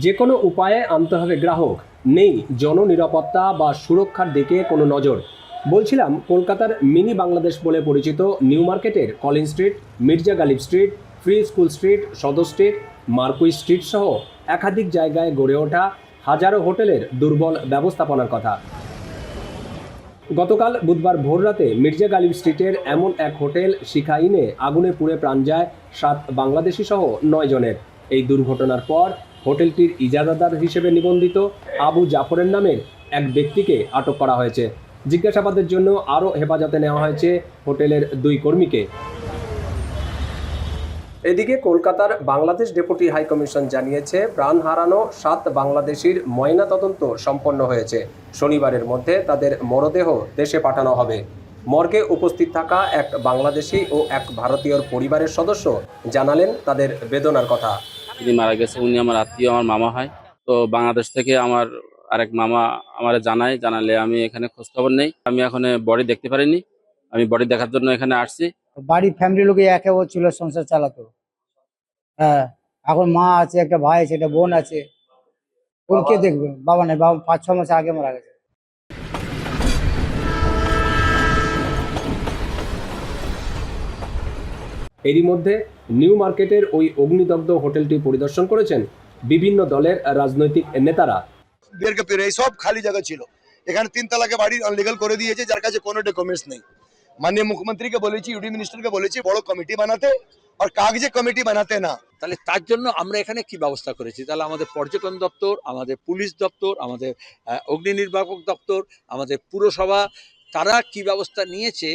যে কোনো উপায়ে আনতে হবে গ্রাহক, নেই জননিরাপত্তা বা সুরক্ষার দিকে কোনো নজর। বলছিলাম, কলকাতার মিনি বাংলাদেশ বলে পরিচিত নিউ মার্কেটের Colin street, Mirza Ghalib street, free school street, Sudder street, Marquis street সহ একাধিক জায়গায় গড়ে ওঠা হাজারো হোটেলের দুর্বল ব্যবস্থাপনার কথা। গতকাল বুধবার ভোররাতে মির্জা গালিব স্ট্রিটের এমন এক হোটেল শিখা ইনে আগুনে পুড়ে প্রাণ যায় 7 বাংলাদেশি সহ 9 জনের। এই দুর্ঘটনার পর হোটেলটির ইজারাদার হিসেবে নিবন্ধিত আবু জাফরের নামের এক ব্যক্তিকে আটক করা হয়েছে। জিজ্ঞাসাবাদের জন্য আরও হেফাজতে নেওয়া হয়েছে হোটেলের 2 কর্মীকে। এদিকে কলকাতার বাংলাদেশ ডেপুটি হাইকমিশন জানিয়েছে, প্রাণ হারানো 7 বাংলাদেশির ময়নাতদন্ত সম্পন্ন হয়েছে। শনিবারের মধ্যে তাদের মরদেহ দেশে পাঠানো হবে। মর্গে উপস্থিত থাকা এক বাংলাদেশি ও এক ভারতীয়র পরিবারের সদস্য জানালেন তাদের বেদনার কথা। যিনি মারা গেছে উনি আমার আত্মীয়, আমার মামা হয়। তো বাংলাদেশ থেকে আমার আরেক মামা আমার জানালে আমি এখানে খোঁজ খবর নেই। আমি এখন বডি দেখতে পারিনি, আমি বডি দেখার জন্য এখানে আসছি। বাড়ির ফ্যামিলি লোকে একে ও ছিল, সংসার চালাতো। হ্যাঁ, এখন মা আছে, একটা ভাই আছে, একটা বোন আছে। ওর কে দেখবে? বাবা নেই, বাবা 5-6 মাস আগে মারা গেছে। এরই মধ্যে নিউ মার্কেটের ওই অগ্নিদগ্ধ হোটেলটি পরিদর্শন করেছেন বিভিন্ন দলের রাজনৈতিক নেতারা। সব খালি জায়গা ছিল, এখানে 3 তলাকে বাড়ি আনলিগাল করে দিয়েছে, যার কাছে কোনো ডকুমেন্টস নেই। মাননীয় মুখ্যমন্ত্রীকে বলেছি, ইউডি মিনিস্টারকে বলেছি বড় কমিটি বানাতে, আর কাগজে কমিটি বানাতে না। তাহলে তার জন্য আমরা এখানে কি ব্যবস্থা করেছি? তাহলে আমাদের পর্যটন দপ্তর, আমাদের পুলিশ দপ্তর, আমাদের অগ্নি নির্বাপক দপ্তর, আমাদের পুরসভা, তারা কি ব্যবস্থা নিয়েছে।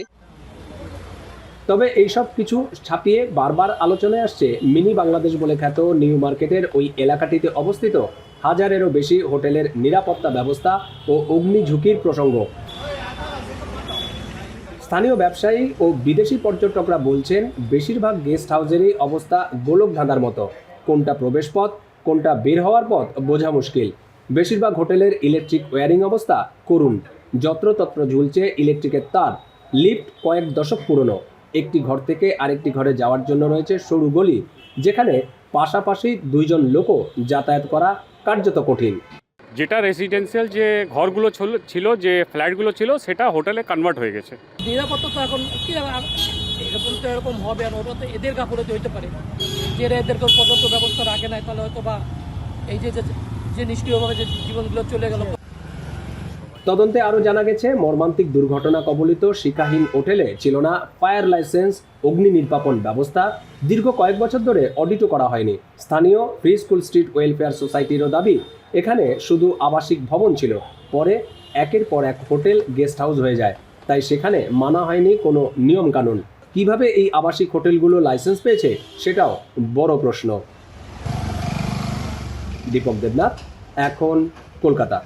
তবে এইসব কিছু ছাপিয়ে বারবার আলোচনায় আসছে মিনি বাংলাদেশ বলে খ্যাত নিউ মার্কেটের ওই এলাকাটিতে অবস্থিত হাজারেরও বেশি হোটেলের নিরাপত্তা ব্যবস্থা ও অগ্নি ঝুঁকির প্রসঙ্গ। স্থানীয় ব্যবসায়ী ও বিদেশি পর্যটকরা বলছেন, বেশিরভাগ গেস্ট হাউসেরই অবস্থা গোলকধাঁধার মতো। কোনটা প্রবেশ পথ, কোনটা বের হওয়ার পথ বোঝা মুশকিল। বেশিরভাগ হোটেলের ইলেকট্রিক ওয়্যারিং অবস্থা করুণ। যত্রতত্র ঝুলছে ইলেকট্রিকের তার। লিফট কয়েক দশক পুরনো। একটি ঘর থেকে আরেকটি ঘরে যাওয়ার জন্য রয়েছে সরু গলি, যেখানে পাশাপাশি 2 জন লোকও যাতায়াত করা কার্যত কঠিন। যেটা রেসিডেন্সিয়াল যে ঘরগুলো ছিল, যে ফ্ল্যাটগুলো ছিল, সেটা হোটেলে কনভার্ট হয়ে গেছে। নিরাপত্তা তো এখন কি এরকম তো এরকম হবে, আর ওটা তো এদের গাফলতি হইতে পারে যে এদেরকে পর্যন্ত ব্যবস্থা রাখে নাই, তাহলে হয়তো বা এই যে নিষ্ক্রিয়ভাবে যে জীবনগুলো চলে গেল। তদন্তে আরও জানা গেছে, মর্মান্তিক দুর্ঘটনা কবলিত শিকাহীন হোটেলে ছিল না ফায়ার লাইসেন্স, অগ্নি নির্বাপন ব্যবস্থা। দীর্ঘ কয়েক বছর ধরে অডিটও করা হয়নি। স্থানীয় ফ্রি স্কুল স্ট্রিট ওয়েলফেয়ার সোসাইটিরও দাবি, এখানে শুধু আবাসিক ভবন ছিল, পরে একের পর এক হোটেল গেস্ট হাউস হয়ে যায়, তাই সেখানে মানা হয়নি কোনো নিয়মকানুন। কিভাবে এই আবাসিক হোটেলগুলো লাইসেন্স পেয়েছে, সেটাও বড় প্রশ্ন। দীপক দেবনাথ, এখন কলকাতা।